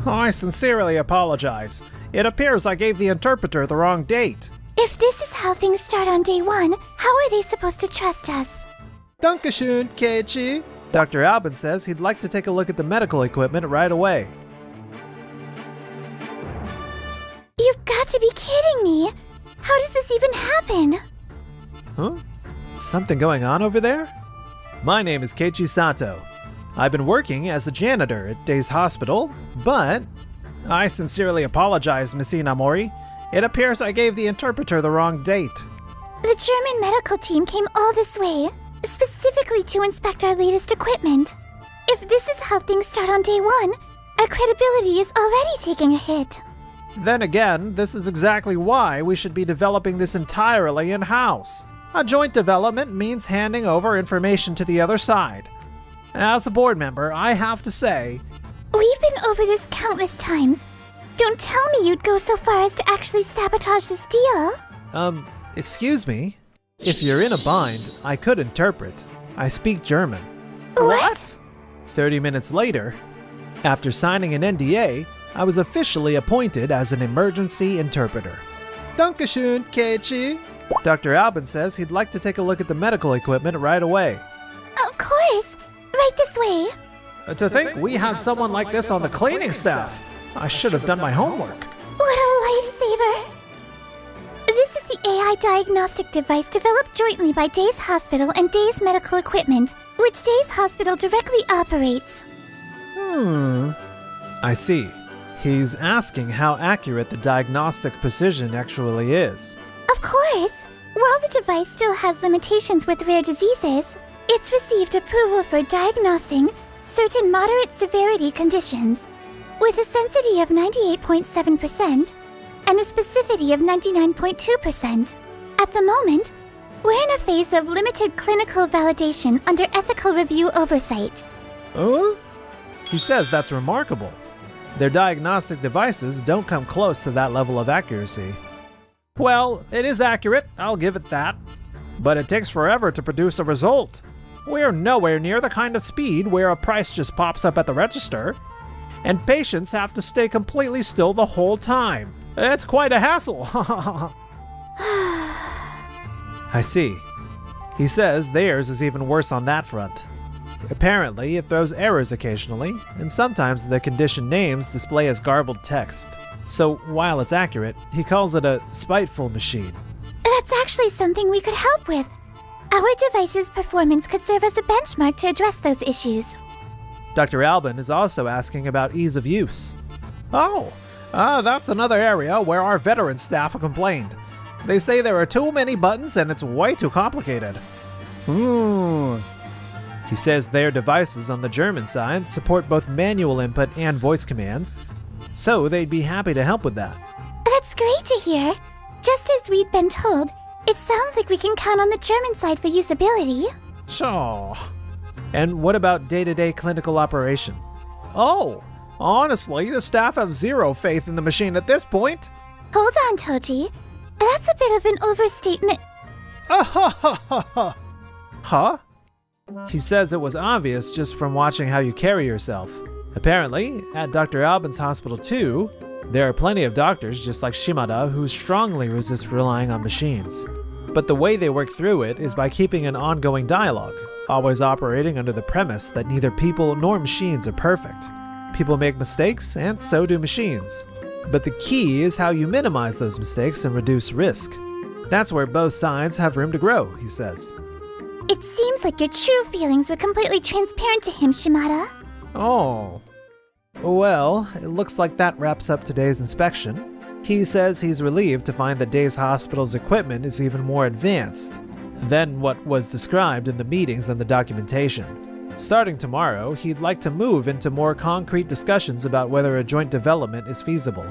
I sincerely apologize. It appears I gave the interpreter the wrong date. If this is how things start on day one, how are they supposed to trust us? Dankeschön, Keiichi. Dr. Albin says he'd like to take a look at the medical equipment right away. You've got to be kidding me! How does this even happen? Huh? Something going on over there? My name is Keiichi Sato. I've been working as a janitor at Day's Hospital, but I sincerely apologize, Miss Inamori. It appears I gave the interpreter the wrong date. The German medical team came all this way, specifically to inspect our latest equipment. If this is how things start on day one, our credibility is already taking a hit. Then again, this is exactly why we should be developing this entirely in-house. A joint development means handing over information to the other side. As a board member, I have to say, We've been over this countless times. Don't tell me you'd go so far as to actually sabotage this deal. Excuse me? If you're in a bind, I could interpret. I speak German. What? 30 minutes later, after signing an NDA, I was officially appointed as an emergency interpreter. Dankeschön, Keiichi. Dr. Albin says he'd like to take a look at the medical equipment right away. Of course! Right this way! To think we had someone like this on the cleaning staff. I should have done my homework. What a lifesaver! This is the AI diagnostic device developed jointly by Day's Hospital and Day's Medical Equipment, which Day's Hospital directly operates. I see. He's asking how accurate the diagnostic precision actually is. Of course! While the device still has limitations with rare diseases, it's received approval for diagnosing certain moderate severity conditions, with a sensitivity of 98.7% and a specificity of 99.2%. At the moment, we're in a phase of limited clinical validation under ethical review oversight. Oh? He says that's remarkable. Their diagnostic devices don't come close to that level of accuracy. Well, it is accurate, I'll give it that. But it takes forever to produce a result. We're nowhere near the kind of speed where a price just pops up at the register, and patients have to stay completely still the whole time. It's quite a hassle. I see. He says theirs is even worse on that front. Apparently, it throws errors occasionally, and sometimes the condition names display as garbled text. So while it's accurate, he calls it a spiteful machine. That's actually something we could help with. Our device's performance could serve as a benchmark to address those issues. Dr. Albin is also asking about ease of use. Oh, that's another area where our veteran staff have complained. They say there are too many buttons and it's way too complicated. He says their devices on the German side support both manual input and voice commands, so they'd be happy to help with that. That's great to hear. Just as we'd been told, it sounds like we can count on the German side for usability. Sure. And what about day-to-day clinical operation? Oh, honestly, the staff have zero faith in the machine at this point. Hold on, Toji. That's a bit of an overstatement. Huh? He says it was obvious just from watching how you carry yourself. Apparently, at Dr. Albin's hospital too, there are plenty of doctors just like Shimada who strongly resist relying on machines. But the way they work through it is by keeping an ongoing dialogue, always operating under the premise that neither people nor machines are perfect. People make mistakes, and so do machines. But the key is how you minimize those mistakes and reduce risk. That's where both sides have room to grow, he says. It seems like your true feelings were completely transparent to him, Shimada. Oh. Well, it looks like that wraps up today's inspection. He says he's relieved to find that Day's Hospital's equipment is even more advanced than what was described in the meetings and the documentation. Starting tomorrow, he'd like to move into more concrete discussions about whether a joint development is feasible.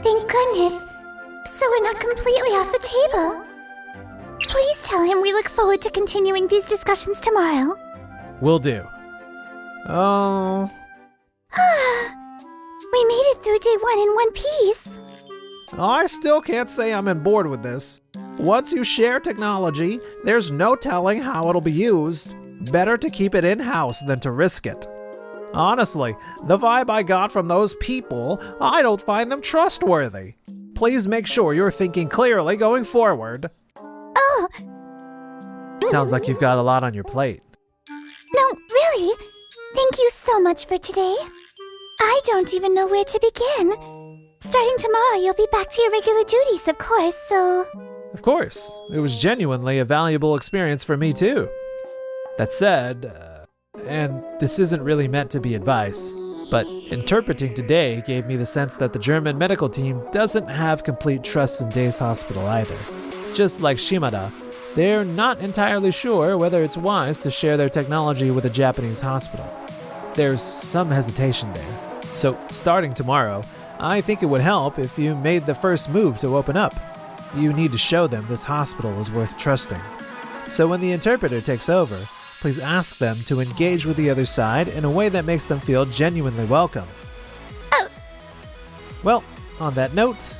Thank goodness. So we're not completely off the table. Please tell him we look forward to continuing these discussions tomorrow. Will do. Oh. We made it through day one in one piece. I still can't say I'm on board with this. Once you share technology, there's no telling how it'll be used. Better to keep it in-house than to risk it. Honestly, the vibe I got from those people, I don't find them trustworthy. Please make sure you're thinking clearly going forward. Oh, Sounds like you've got a lot on your plate. no, really? Thank you so much for today. I don't even know where to begin. Starting tomorrow, you'll be back to your regular duties, of course, so... Of course, it was genuinely a valuable experience for me too. That said, and this isn't really meant to be advice, but interpreting today gave me the sense that the German medical team doesn't have complete trust in Days Hospital either. Just like Shimada, they're not entirely sure whether it's wise to share their technology with a Japanese hospital. There's some hesitation there. So starting tomorrow, I think it would help if you made the first move to open up. You need to show them this hospital is worth trusting. So when the interpreter takes over, please ask them to engage with the other side in a way that makes them feel genuinely welcome. Oh. Well, on that note...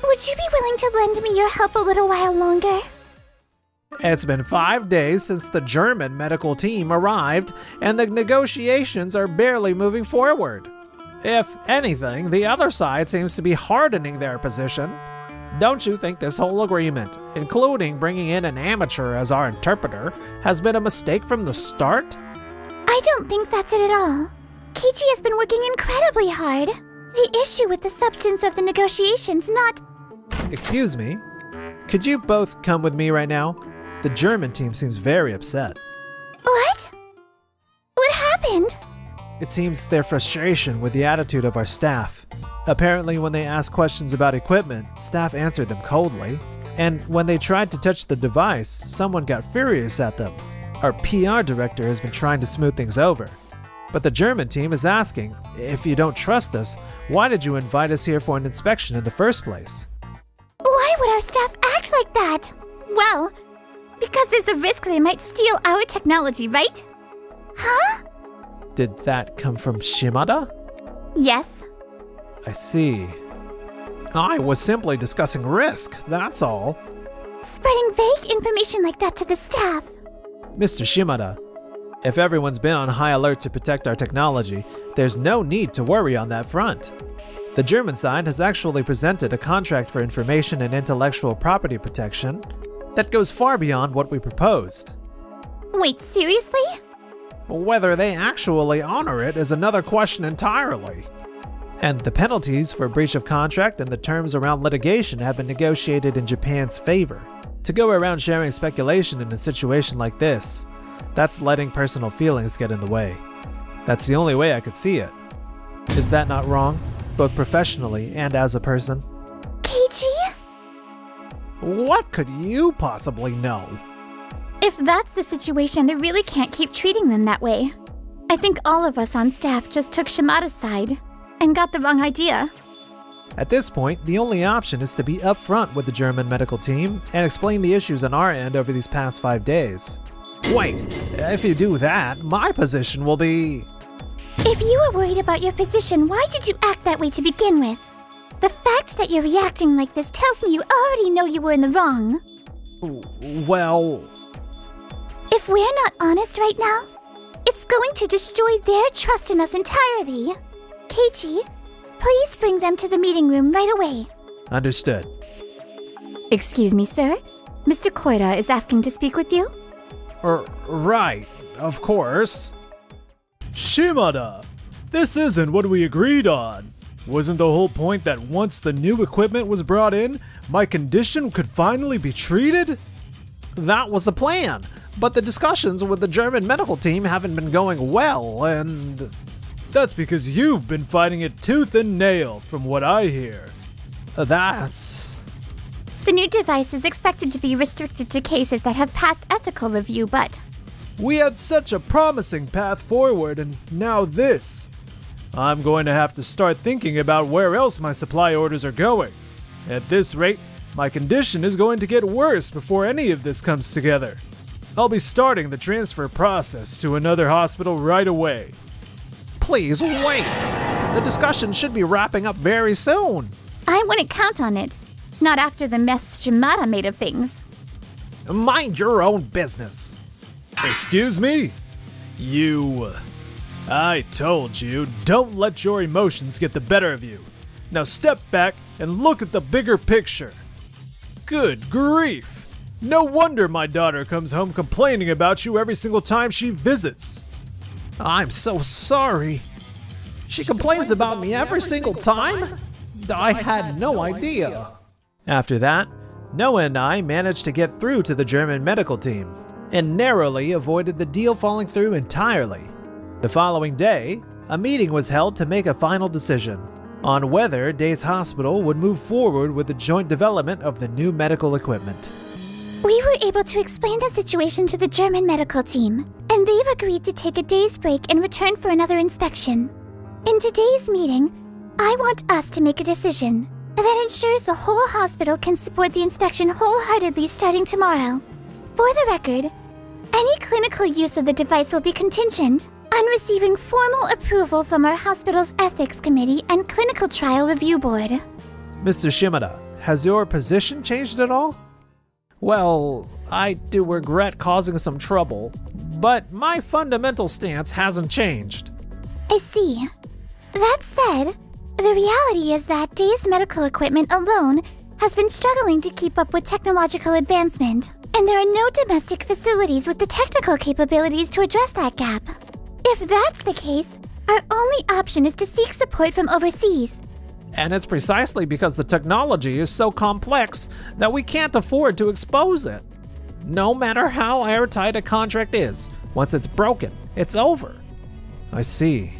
Would you be willing to lend me your help a little while longer? It's been 5 days since the German medical team arrived, and the negotiations are barely moving forward. If anything, the other side seems to be hardening their position. Don't you think this whole agreement, including bringing in an amateur as our interpreter, has been a mistake from the start? I don't think that's it at all. Keiichi has been working incredibly hard. The issue with the substance of the negotiations, not... Excuse me? Could you both come with me right now? The German team seems very upset. What? What happened? It seems their frustration with the attitude of our staff. Apparently, when they asked questions about equipment, staff answered them coldly. And when they tried to touch the device, someone got furious at them. Our PR director has been trying to smooth things over. But the German team is asking, if you don't trust us, why did you invite us here for an inspection in the first place? Why would our staff act like that? Well, because there's a risk they might steal our technology, right? Huh? Did that come from Shimada? Yes. I see. I was simply discussing risk, that's all. Spreading vague information like that to the staff. Mr. Shimada, if everyone's been on high alert to protect our technology, there's no need to worry on that front. The German side has actually presented a contract for information and intellectual property protection that goes far beyond what we proposed. Wait, seriously? Whether they actually honor it is another question entirely. And the penalties for breach of contract and the terms around litigation have been negotiated in Japan's favor. To go around sharing speculation in a situation like this, that's letting personal feelings get in the way. That's the only way I could see it. Is that not wrong, both professionally and as a person? Keiichi? What could you possibly know? If that's the situation, I really can't keep treating them that way. I think all of us on staff just took Shimada's side and got the wrong idea. At this point, the only option is to be upfront with the German medical team and explain the issues on our end over these past 5 days. Wait, if you do that, my position will be... If you were worried about your position, why did you act that way to begin with? The fact that you're reacting like this tells me you already know you were in the wrong. Well... If we're not honest right now, it's going to destroy their trust in us entirely. Keiichi, please bring them to the meeting room right away. Understood. Excuse me, sir. Mr. Koira is asking to speak with you. Right, of course. Shimada, this isn't what we agreed on. Wasn't the whole point that once the new equipment was brought in, my condition could finally be treated? That was the plan, but the discussions with the German medical team haven't been going well, and... That's because you've been fighting it tooth and nail, from what I hear. That's... The new device is expected to be restricted to cases that have passed ethical review, but... We had such a promising path forward, and now this. I'm going to have to start thinking about where else my supply orders are going. At this rate, my condition is going to get worse before any of this comes together. I'll be starting the transfer process to another hospital right away. Please wait! The discussion should be wrapping up very soon. I wouldn't count on it. Not after the mess Shimada made of things. Mind your own business. Excuse me? I told you, don't let your emotions get the better of you. Now step back and look at the bigger picture. Good grief! No wonder my daughter comes home complaining about you every single time she visits. I'm so sorry. She complains about me every single time? I had no idea. After that, Noah and I managed to get through to the German medical team and narrowly avoided the deal falling through entirely. The following day, a meeting was held to make a final decision on whether Days Hospital would move forward with the joint development of the new medical equipment. We were able to explain the situation to the German medical team, and they've agreed to take a day's break and return for another inspection. In today's meeting, I want us to make a decision that ensures the whole hospital can support the inspection wholeheartedly starting tomorrow. For the record, any clinical use of the device will be contingent on receiving formal approval from our hospital's ethics committee and clinical trial review board. Mr. Shimada, has your position changed at all? Well, I do regret causing some trouble, but my fundamental stance hasn't changed. I see. That said, the reality is that Days medical equipment alone has been struggling to keep up with technological advancement, and there are no domestic facilities with the technical capabilities to address that gap. If that's the case, our only option is to seek support from overseas. And it's precisely because the technology is so complex that we can't afford to expose it. No matter how airtight a contract is, once it's broken, it's over. I see.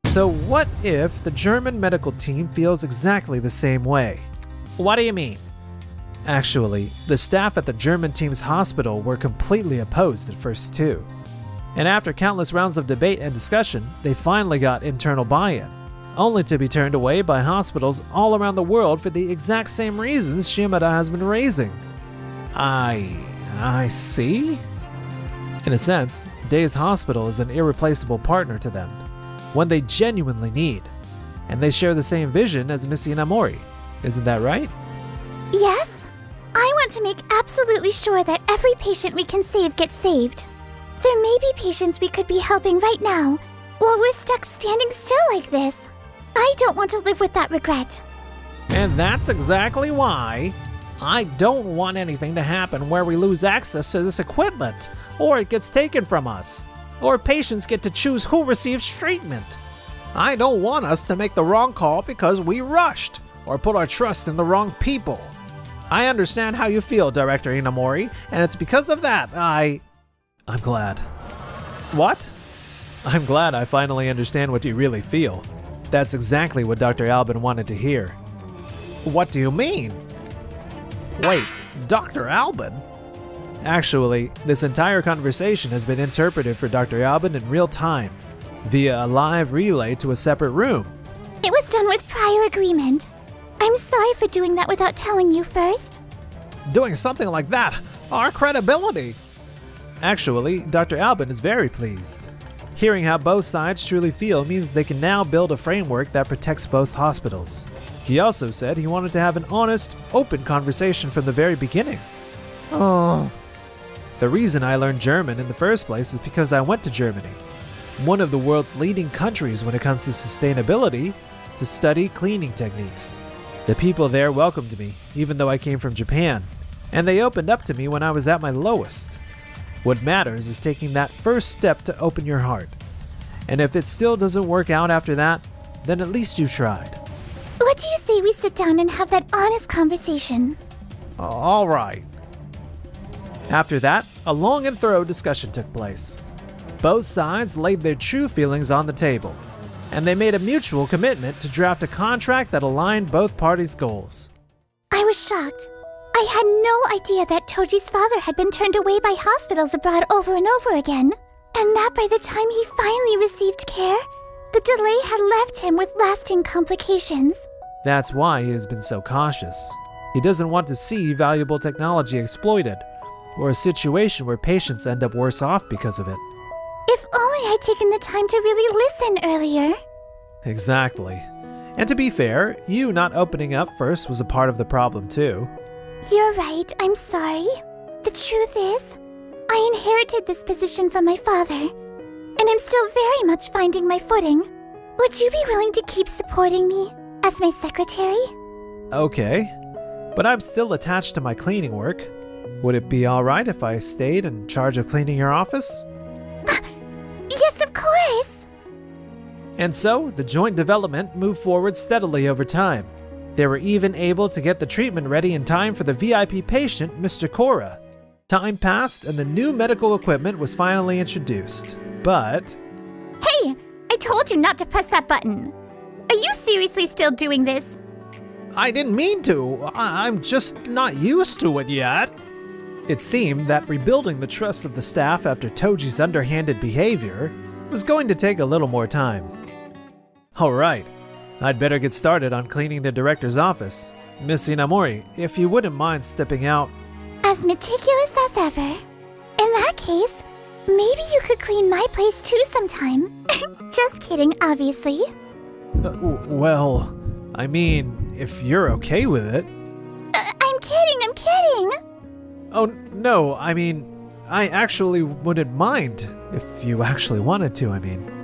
So what if the German medical team feels exactly the same way? What do you mean? Actually, the staff at the German team's hospital were completely opposed at first too. And after countless rounds of debate and discussion, they finally got internal buy-in, only to be turned away by hospitals all around the world for the exact same reasons Shimada has been raising. I see? In a sense, Days Hospital is an irreplaceable partner to them, one they genuinely need. And they share the same vision as Miss Inamori. Isn't that right? Yes. I want to make absolutely sure that every patient we can save gets saved. There may be patients we could be helping right now, while we're stuck standing still like this. I don't want to live with that regret. And that's exactly why I don't want anything to happen where we lose access to this equipment, or it gets taken from us, or patients get to choose who receives treatment. I don't want us to make the wrong call because we rushed, or put our trust in the wrong people. I understand how you feel, Director Inamori, and it's because of that I'm glad. What? I'm glad I finally understand what you really feel. That's exactly what Dr. Albin wanted to hear. What do you mean? Wait, Dr. Albin? Actually, this entire conversation has been interpreted for Dr. Albin in real time, via a live relay to a separate room. It was done with prior agreement. I'm sorry for doing that without telling you first. Doing something like that, our credibility. Actually, Dr. Albin is very pleased. Hearing how both sides truly feel means they can now build a framework that protects both hospitals. He also said he wanted to have an honest, open conversation from the very beginning. Oh. The reason I learned German in the first place is because I went to Germany, one of the world's leading countries when it comes to sustainability, to study cleaning techniques. The people there welcomed me, even though I came from Japan, and they opened up to me when I was at my lowest. What matters is taking that first step to open your heart. And if it still doesn't work out after that, then at least you tried. What do you say we sit down and have that honest conversation? All right. After that, a long and thorough discussion took place. Both sides laid their true feelings on the table, and they made a mutual commitment to draft a contract that aligned both parties' goals. I was shocked. I had no idea that Toji's father had been turned away by hospitals abroad over and over again, and that by the time he finally received care, the delay had left him with lasting complications. That's why he has been so cautious. He doesn't want to see valuable technology exploited, or a situation where patients end up worse off because of it. If only I'd taken the time to really listen earlier. Exactly. And to be fair, you not opening up first was a part of the problem too. You're right, I'm sorry. The truth is, I inherited this position from my father, and I'm still very much finding my footing. Would you be willing to keep supporting me as my secretary? Okay, but I'm still attached to my cleaning work. Would it be alright if I stayed in charge of cleaning your office? Yes, of course! And so, the joint development moved forward steadily over time. They were even able to get the treatment ready in time for the VIP patient, Mr. Cora. Time passed and the new medical equipment was finally introduced. But... Hey! I told you not to press that button! Are you seriously still doing this? I didn't mean to. I'm just not used to it yet. It seemed that rebuilding the trust of the staff after Toji's underhanded behavior was going to take a little more time. Alright, I'd better get started on cleaning the director's office. Miss Inamori, if you wouldn't mind stepping out. As meticulous as ever. In that case, maybe you could clean my place too sometime. Just kidding, obviously. Well, I mean, if you're okay with it. I'm kidding! Oh, no, I mean, I actually wouldn't mind if you actually wanted to, I mean.